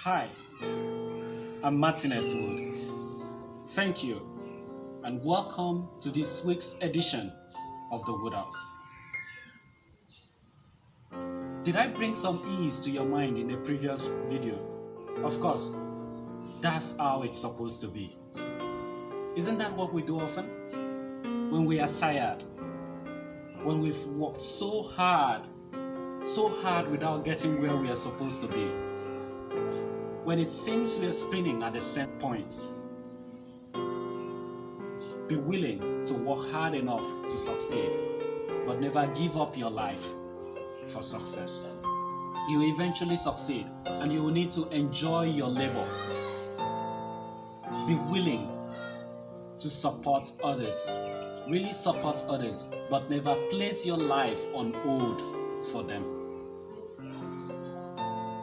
Hi, I'm Martin Etwood. Thank you and welcome to this week's edition of the Woodhouse. Did I bring some ease to your mind in the previous video? Of course, that's how it's supposed to be. Isn't that what we do often? When we are tired, when we've worked so hard without getting where we are supposed to be, when it seems we are spinning at the same point, be willing to work hard enough to succeed, but never give up your life for success. You will eventually succeed and you will need to enjoy your labor. Be willing to support others, really support others, but never place your life on hold for them.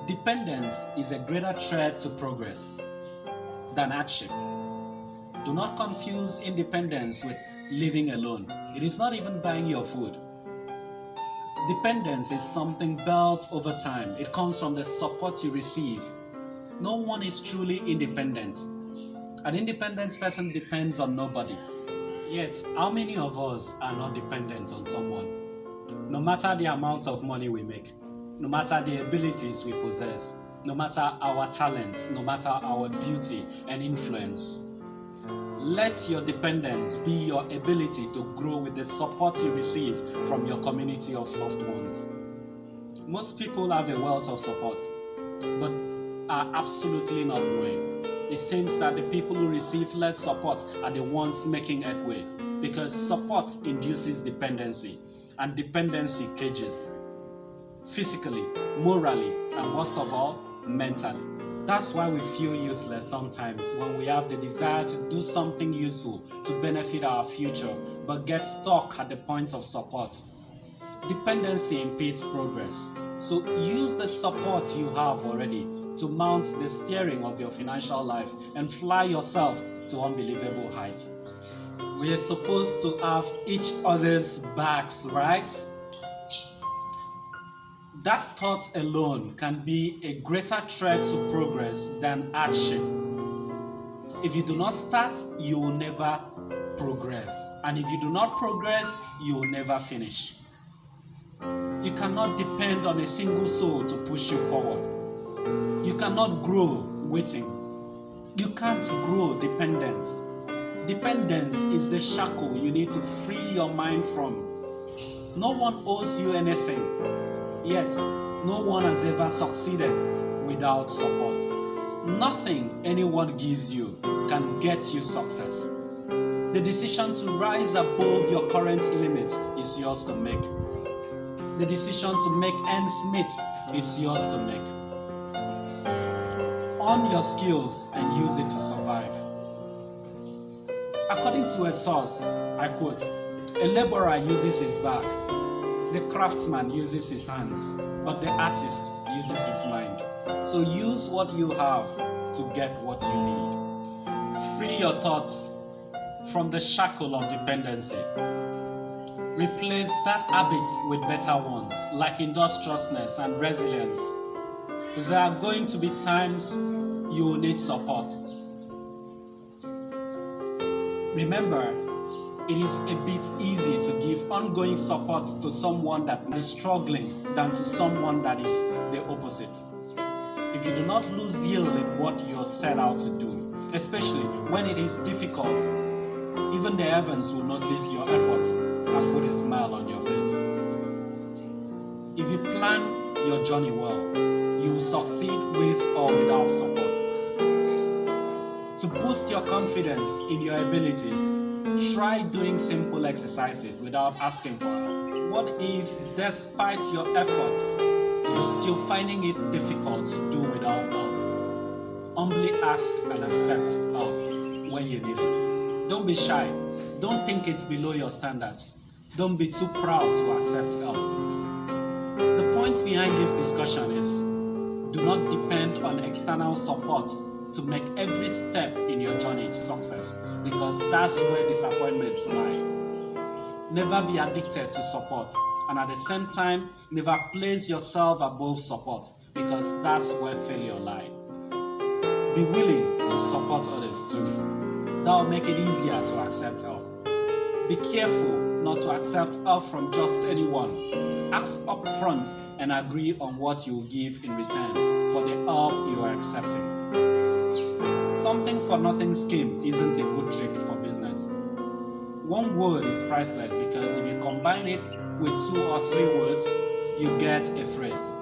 Dependence is a greater threat to progress than hardship. Do not confuse independence with living alone. It is not even buying your food. Dependence is something built over time. It comes from the support you receive. No one is truly independent. An independent person depends on nobody. Yet, how many of us are not dependent on someone? No matter the amount of money we make, no matter the abilities we possess, no matter our talents, no matter our beauty and influence. Let your dependence be your ability to grow with the support you receive from your community of loved ones. Most people have a wealth of support, but are absolutely not growing. It seems that the people who receive less support are the ones making headway, because support induces dependency, and dependency cages. Physically, morally, and most of all, mentally. That's why we feel useless sometimes when we have the desire to do something useful to benefit our future, but get stuck at the point of support. Dependency impedes progress, so use the support you have already to mount the steering of your financial life and fly yourself to unbelievable heights. We are supposed to have each other's backs, right? That thought alone can be a greater threat to progress than hardship. If you do not start, you will never progress. And if you do not progress, you will never finish. You cannot depend on a single soul to push you forward. You cannot grow waiting. You can't grow dependent. Dependence is the shackle you need to free your mind from. No one owes you anything. Yet, no one has ever succeeded without support. Nothing anyone gives you can get you success. The decision to rise above your current limit is yours to make. The decision to make ends meet is yours to make. Own your skills and use it to survive. According to a source, I quote, "A laborer uses his back. The craftsman uses his hands, but the artist uses his mind." So use what you have to get what you need. Free your thoughts from the shackle of dependency. Replace that habit with better ones, like industriousness and resilience. There are going to be times you will need support. Remember, it is a bit easy to give ongoing support to someone that is struggling than to someone that is the opposite. If you do not lose yield in what you are set out to do, especially when it is difficult, even the heavens will notice your effort and put a smile on your face. If you plan your journey well, you will succeed with or without support. To boost your confidence in your abilities, try doing simple exercises without asking for help. What if, despite your efforts, you're still finding it difficult to do without help? Humbly ask and accept help when you need it. Don't be shy. Don't think it's below your standards. Don't be too proud to accept help. The point behind this discussion is, do not depend on external support to make every step in your journey to success, because that's where disappointments lie. Never be addicted to support, and at the same time, never place yourself above support, because that's where failure lies. Be willing to support others too. That will make it easier to accept help. Be careful not to accept help from just anyone. Ask up front and agree on what you will give in return for the help you are accepting. Something for nothing scheme isn't a good trick for business. One word is priceless because if you combine it with 2 or 3 words, you get a phrase.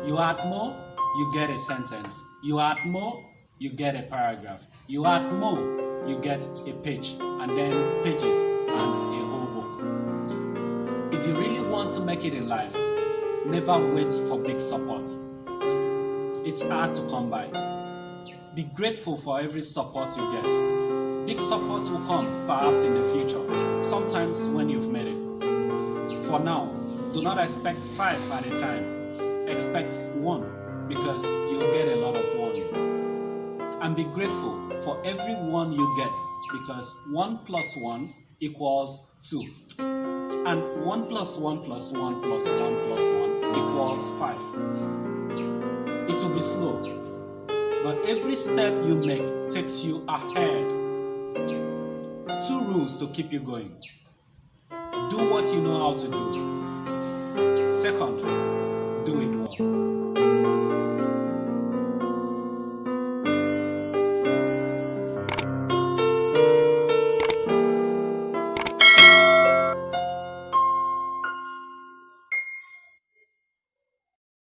You add more, you get a sentence. You add more, you get a paragraph. You add more, you get a page, and then pages, and a whole book. If you really want to make it in life, never wait for big support. It's hard to come by. Be grateful for every support you get. Big support will come perhaps in the future, sometimes when you've made it. For now, do not expect 5 at a time. Expect 1 because you'll get a lot of 1. And be grateful for every 1 you get because 1 plus 1 equals 2. And 1 plus 1 plus 1 plus 1 plus 1 equals 5. It will be slow, but every step you make takes you ahead. 2 rules to keep you going. Do what you know how to do. Second, do it well.